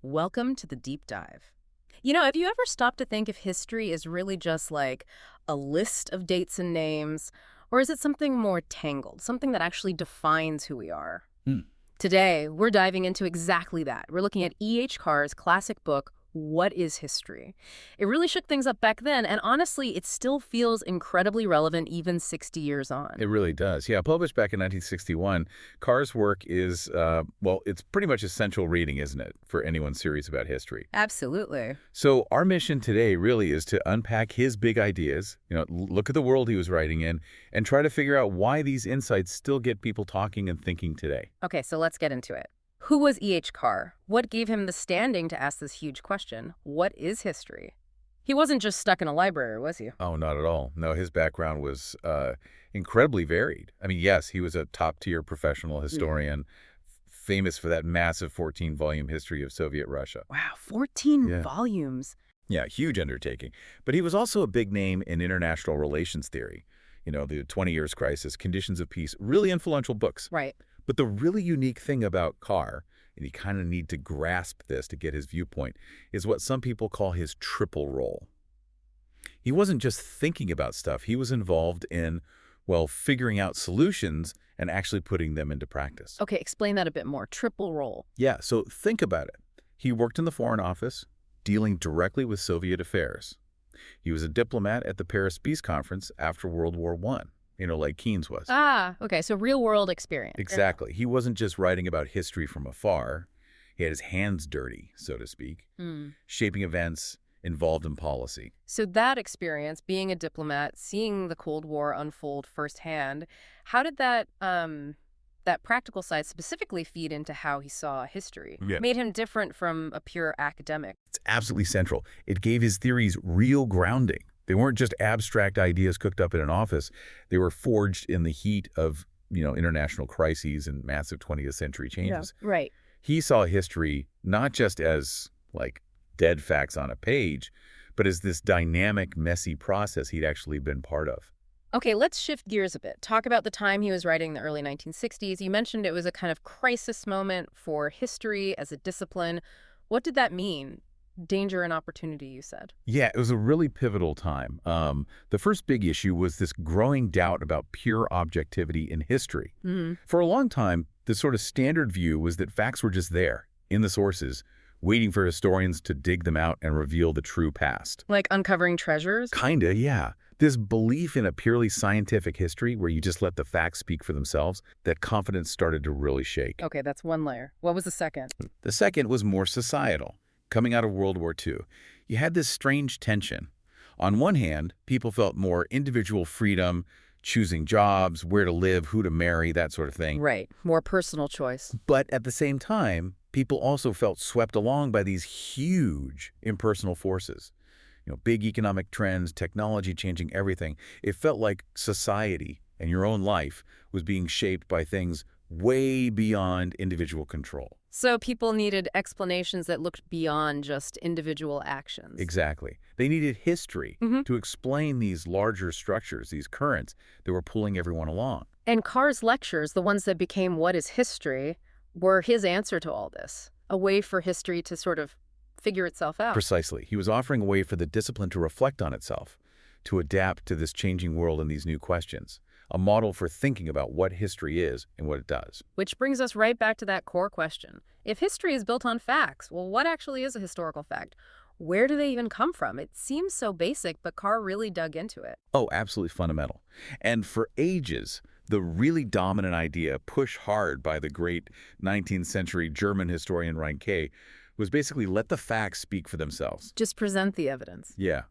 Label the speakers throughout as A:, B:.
A: Welcome to the deep dive. Have you ever stopped to think if history is really just like a list of dates and names, or is it something more tangled, something that actually defines who we are?
B: Hmm.
A: Today, we're diving into exactly that. We're looking at E.H. Carr's classic book, What is History? It really shook things up back then, and honestly, it still feels incredibly relevant even 60 years on.
B: It really does. Yeah, published back in 1961, Carr's work is, well, it's pretty much essential reading, isn't it, for anyone serious about history?
A: Absolutely.
B: So our mission today really is to unpack his big ideas, look at the world he was writing in, and try to figure out why these insights still get people talking and thinking today.
A: Okay, so let's get into it. Who was E.H. Carr? What gave him the standing to ask this huge question? What is history? He wasn't just stuck in a library, was he?
B: Oh, not at all. No, his background was incredibly varied. I mean, yes, he was a top-tier professional historian, famous for that massive 14-volume history of Soviet Russia.
A: Wow, 14
B: Yeah.
A: volumes.
B: Yeah, huge undertaking. But he was also a big name in international relations theory. The 20 Years' Crisis, Conditions of Peace, really influential books.
A: Right.
B: But the really unique thing about Carr, and you kind of need to grasp this to get his viewpoint, is what some people call his triple role. He wasn't just thinking about stuff. He was involved in, well, figuring out solutions and actually putting them into practice.
A: Okay, explain that a bit more. Triple role.
B: Yeah, so think about it. He worked in the Foreign Office, dealing directly with Soviet affairs. He was a diplomat at the Paris Peace Conference after World War I, like Keynes was.
A: Okay, so real world experience.
B: Exactly. He wasn't just writing about history from afar. He had his hands dirty, so to speak,
A: Hmm.
B: shaping events involved in policy.
A: So that experience, being a diplomat, seeing the Cold War unfold firsthand, how did that practical side specifically feed into how he saw history?
B: Yeah.
A: Made him different from a pure academic.
B: It's absolutely central. It gave his theories real grounding. They weren't just abstract ideas cooked up in an office. They were forged in the heat of, international crises and massive 20th century changes.
A: Right.
B: He saw history not just as, like, dead facts on a page, but as this dynamic, messy process he'd actually been part of.
A: Okay, let's shift gears a bit. Talk about the time he was writing in the early 1960s. You mentioned it was a kind of crisis moment for history as a discipline. What did that mean? Danger and opportunity, you said.
B: Yeah, it was a really pivotal time. The first big issue was this growing doubt about pure objectivity in history. For a long time, the sort of standard view was that facts were just there, in the sources, waiting for historians to dig them out and reveal the true past.
A: Like uncovering treasures?
B: Kinda, yeah. This belief in a purely scientific history where you just let the facts speak for themselves, that confidence started to really shake.
A: Okay, that's one layer. What was the second?
B: The second was more societal. Coming out of World War II, you had this strange tension. On one hand, people felt more individual freedom, choosing jobs, where to live, who to marry, that sort of thing.
A: Right. More personal choice.
B: But at the same time, people also felt swept along by these huge impersonal forces. Big economic trends, technology changing everything. It felt like society and your own life was being shaped by things way beyond individual control.
A: So people needed explanations that looked beyond just individual actions.
B: Exactly. They needed history
A: Mhm.
B: to explain these larger structures, these currents that were pulling everyone along.
A: And Carr's lectures, the ones that became What is History, were his answer to all this. A way for history to sort of figure itself out.
B: Precisely. He was offering a way for the discipline to reflect on itself, to adapt to this changing world and these new questions. A model for thinking about what history is and what it does.
A: Which brings us right back to that core question. If history is built on facts, well, what actually is a historical fact? Where do they even come from? It seems so basic, but Carr really dug into it.
B: Oh, absolutely fundamental. And for ages, the really dominant idea, pushed hard by the great 19th century German historian Reinke, was basically let the facts speak for themselves.
A: Just present the evidence.
B: Yeah.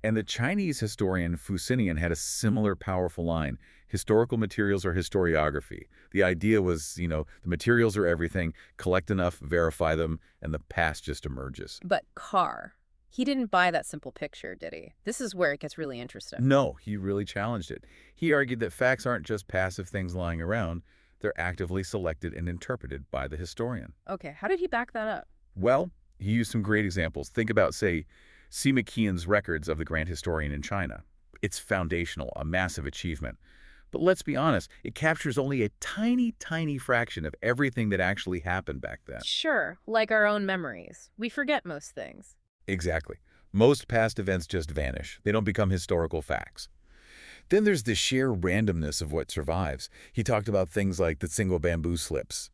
B: And the Chinese historian Fusinian had a similar powerful line: historical materials are historiography. The idea was, the materials are everything, collect enough, verify them, and the past just emerges.
A: But Carr, he didn't buy that simple picture, did he? This is where it gets really interesting.
B: No, he really challenged it. He argued that facts aren't just passive things lying around, they're actively selected and interpreted by the historian.
A: Okay, how did he back that up?
B: Well, he used some great examples. Think about, say, C. McKeon's records of the Grand Historian in China. It's foundational, a massive achievement. But let's be honest, it captures only a tiny, tiny fraction of everything that actually happened back then.
A: Sure, like our own memories. We forget most things.
B: Exactly. Most past events just vanish. They don't become historical facts. Then there's the sheer randomness of what survives. He talked about things like the single bamboo slips,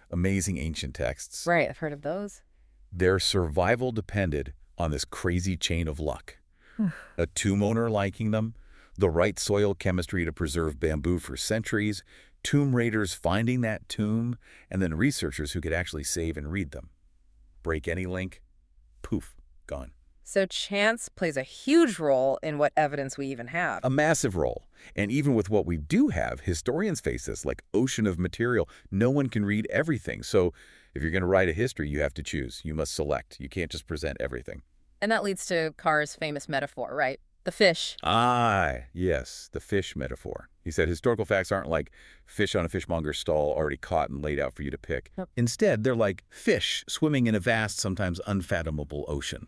B: amazing ancient texts.
A: Right, I've heard of those.
B: Their survival depended on this crazy chain of luck. A tomb owner liking them, the right soil chemistry to preserve bamboo for centuries, tomb raiders finding that tomb, and then researchers who could actually save and read them. Break any link, poof, gone.
A: So chance plays a huge role in what evidence we even have.
B: A massive role. And even with what we do have, historians face this like ocean of material. No one can read everything. So if you're going to write a history, you have to choose. You must select. You can't just present everything.
A: And that leads to Carr's famous metaphor, right? The fish.
B: Ah, yes, the fish metaphor. He said historical facts aren't like fish on a fishmonger's stall already caught and laid out for you to pick.
A: Yep.
B: Instead, they're like fish swimming in a vast, sometimes unfathomable ocean.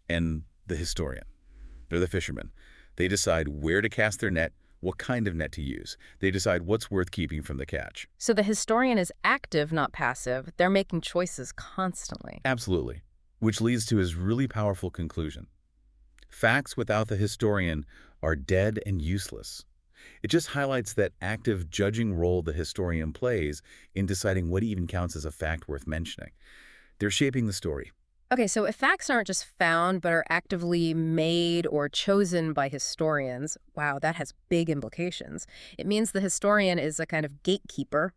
B: And the historian, they're the fishermen. They decide where to cast their net, what kind of net to use. They decide what's worth keeping from the catch.
A: So the historian is active, not passive. They're making choices constantly.
B: Absolutely. Which leads to his really powerful conclusion. Facts without the historian are dead and useless. It just highlights that active judging role the historian plays in deciding what even counts as a fact worth mentioning. They're shaping the story.
A: Okay, so if facts aren't just found but are actively made or chosen by historians, wow, that has big implications. It means the historian is a kind of gatekeeper,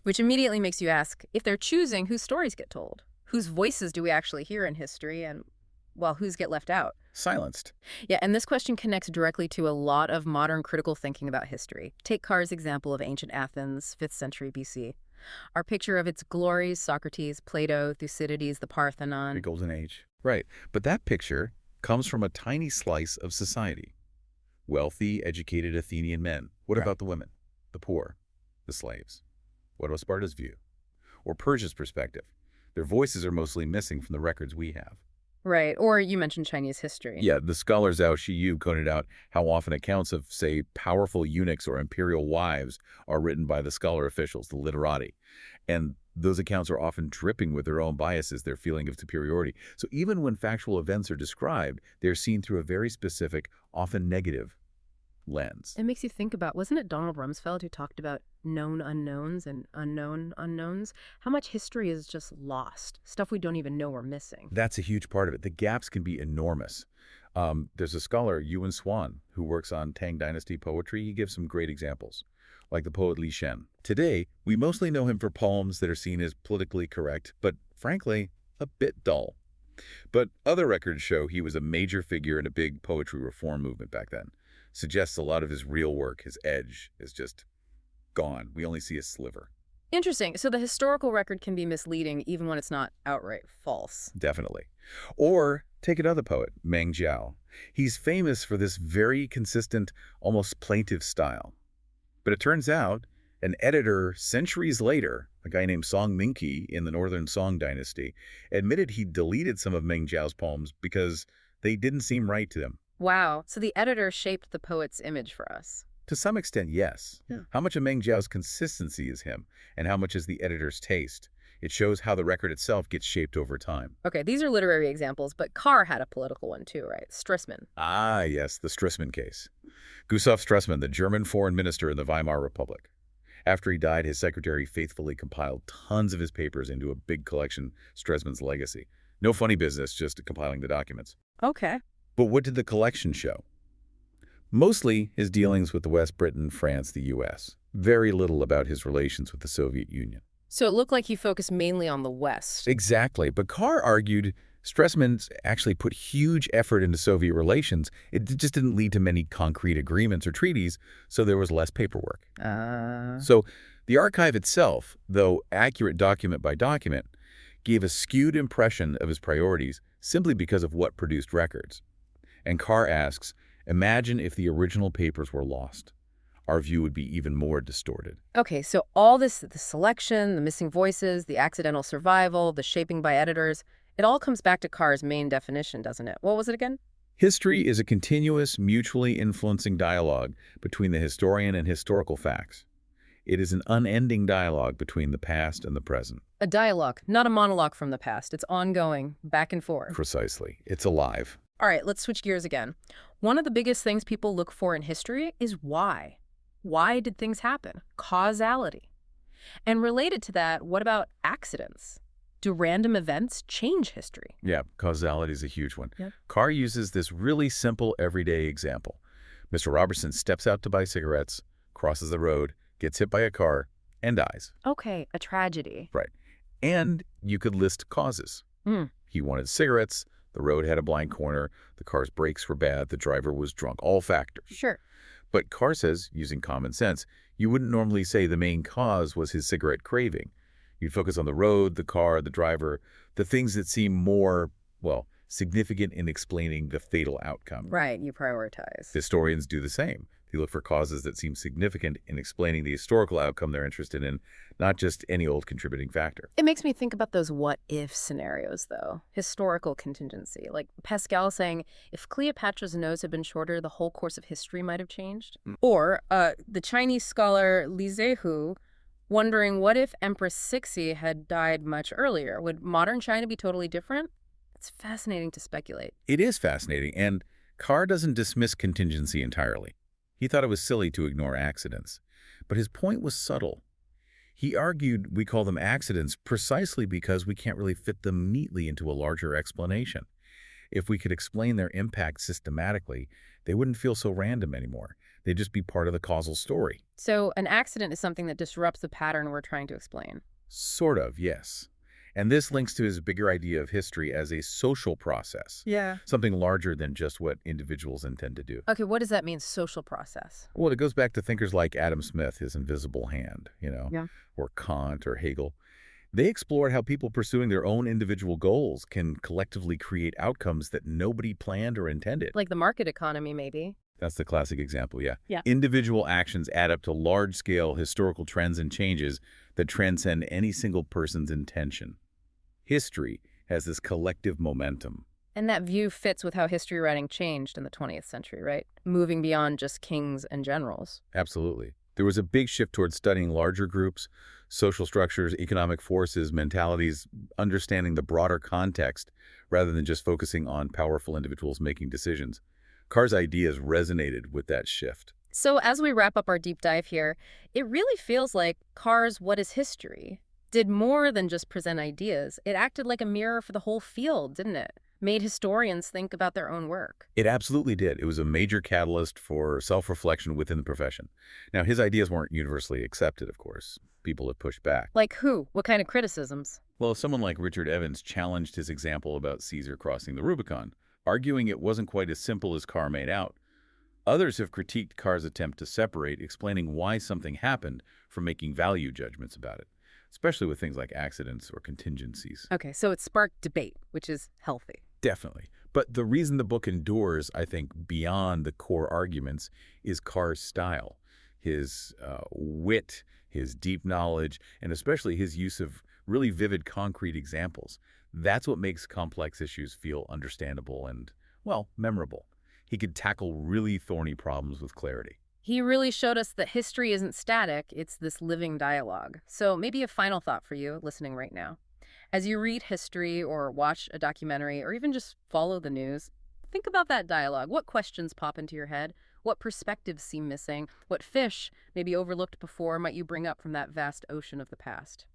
A: which immediately makes you ask, if they're choosing, whose stories get told? Whose voices do we actually hear in history? And, well, whose get left out?
B: Silenced.
A: Yeah, and this question connects directly to a lot of modern critical thinking about history. Take Carr's example of ancient Athens, 5th century BC. Our picture of its glories, Socrates, Plato, Thucydides, the Parthenon.
B: The Golden Age. Right. But that picture comes from a tiny slice of society. Wealthy, educated Athenian men. What about the women? The poor? The slaves? What about Sparta's view? Or Persia's perspective? Their voices are mostly missing from the records we have.
A: Right, or you mentioned Chinese history.
B: Yeah, the scholar Zhao Shiyu pointed out how often accounts of, say, powerful eunuchs or imperial wives are written by the scholar officials, the literati. And those accounts are often dripping with their own biases, their feeling of superiority. So even when factual events are described, they're seen through a very specific, often negative lens.
A: It makes you think about, wasn't it Donald Rumsfeld who talked about known unknowns and unknown unknowns? How much history is just lost, stuff we don't even know we're missing.
B: That's a huge part of it. The gaps can be enormous. There's a scholar, Yuan Swan, who works on Tang Dynasty poetry. He gives some great examples, like the poet Li Shen. Today, we mostly know him for poems that are seen as politically correct, but frankly, a bit dull. But other records show he was a major figure in a big poetry reform movement back then. Suggests a lot of his real work, his edge, is just gone. We only see a sliver.
A: Interesting. So the historical record can be misleading even when it's not outright false.
B: Definitely. Or take another poet, Meng Jiao. He's famous for this very consistent, almost plaintive style. But it turns out an editor centuries later, a guy named Song Minqi in the Northern Song Dynasty, admitted he deleted some of Meng Jiao's poems because they didn't seem right to him.
A: Wow. So the editor shaped the poet's image for us.
B: To some extent, yes.
A: Yeah.
B: How much of Meng Jiao's consistency is him, and how much is the editor's taste? It shows how the record itself gets shaped over time.
A: Okay, these are literary examples, but Carr had a political one too, right? Strissman.
B: Ah, yes, the Strissman case. Gustav Strissman, the German foreign minister in the Weimar Republic. After he died, his secretary faithfully compiled tons of his papers into a big collection, Strissman's Legacy. No funny business, just compiling the documents.
A: Okay.
B: But what did the collection show? Mostly his dealings with the West, Britain, France, the U.S. Very little about his relations with the Soviet Union.
A: So it looked like he focused mainly on the West.
B: Exactly. But Carr argued Strissman actually put huge effort into Soviet relations. It just didn't lead to many concrete agreements or treaties, so there was less paperwork. So the archive itself, though accurate document by document, gave a skewed impression of his priorities simply because of what produced records. And Carr asks, imagine if the original papers were lost. Our view would be even more distorted.
A: Okay, so all this, the selection, the missing voices, the accidental survival, the shaping by editors, it all comes back to Carr's main definition, doesn't it? What was it again?
B: History is a continuous, mutually influencing dialogue between the historian and historical facts. It is an unending dialogue between the past and the present.
A: A dialogue, not a monologue from the past. It's ongoing, back and forth.
B: Precisely. It's alive.
A: All right, let's switch gears again. One of the biggest things people look for in history is why. Why did things happen? Causality. And related to that, what about accidents? Do random events change history?
B: Yeah, causality is a huge one.
A: Yep.
B: Carr uses this really simple, everyday example. Mr. Robertson steps out to buy cigarettes, crosses the road, gets hit by a car, and dies.
A: Okay, a tragedy.
B: Right. And you could list causes.
A: Hmm.
B: He wanted cigarettes, the road had a blind corner, the car's brakes were bad, the driver was drunk, all factors.
A: Sure.
B: But Carr says, using common sense, you wouldn't normally say the main cause was his cigarette craving. You'd focus on the road, the car, the driver, the things that seem more, well, significant in explaining the fatal outcome.
A: Right, you prioritize.
B: Historians do the same. They look for causes that seem significant in explaining the historical outcome they're interested in, not just any old contributing factor.
A: It makes me think about those what-if scenarios, though. Historical contingency. Like Pascal saying, if Cleopatra's nose had been shorter, the whole course of history might have changed. Or the Chinese scholar Li Zhehu wondering, what if Empress Cixi had died much earlier? Would modern China be totally different? It's fascinating to speculate.
B: It is fascinating, and Carr doesn't dismiss contingency entirely. He thought it was silly to ignore accidents. But his point was subtle. He argued we call them accidents precisely because we can't really fit them neatly into a larger explanation. If we could explain their impact systematically, they wouldn't feel so random anymore. They'd just be part of the causal story.
A: So an accident is something that disrupts the pattern we're trying to explain.
B: Sort of, yes. And this links to his bigger idea of history as a social process.
A: Yeah.
B: Something larger than just what individuals intend to do.
A: Okay, what does that mean, social process?
B: Well, it goes back to thinkers like Adam Smith, his invisible hand,
A: Yeah.
B: or Kant or Hegel. They explored how people pursuing their own individual goals can collectively create outcomes that nobody planned or intended.
A: Like the market economy, maybe.
B: That's the classic example, yeah.
A: Yeah.
B: Individual actions add up to large-scale historical trends and changes that transcend any single person's intention. History has this collective momentum.
A: And that view fits with how history writing changed in the 20th century, right? Moving beyond just kings and generals.
B: Absolutely. There was a big shift towards studying larger groups, social structures, economic forces, mentalities, understanding the broader context, rather than just focusing on powerful individuals making decisions. Carr's ideas resonated with that shift.
A: So as we wrap up our deep dive here, it really feels like Carr's What is History did more than just present ideas. It acted like a mirror for the whole field, didn't it? Made historians think about their own work.
B: It absolutely did. It was a major catalyst for self-reflection within the profession. Now, his ideas weren't universally accepted, of course. People have pushed back.
A: Like who? What kind of criticisms?
B: Well, someone like Richard Evans challenged his example about Caesar crossing the Rubicon, arguing it wasn't quite as simple as Carr made out. Others have critiqued Carr's attempt to separate, explaining why something happened from making value judgments about it, especially with things like accidents or contingencies.
A: Okay, so it sparked debate, which is healthy.
B: Definitely. But the reason the book endures, I think, beyond the core arguments is Carr's style, his wit, his deep knowledge, and especially his use of really vivid, concrete examples. That's what makes complex issues feel understandable and, well, memorable. He could tackle really thorny problems with clarity.
A: He really showed us that history isn't static, it's this living dialogue. So maybe a final thought for you listening right now. As you read history or watch a documentary or even just follow the news, think about that dialogue. What questions pop into your head? What perspectives seem missing? What fish, maybe overlooked before, might you bring up from that vast ocean of the past?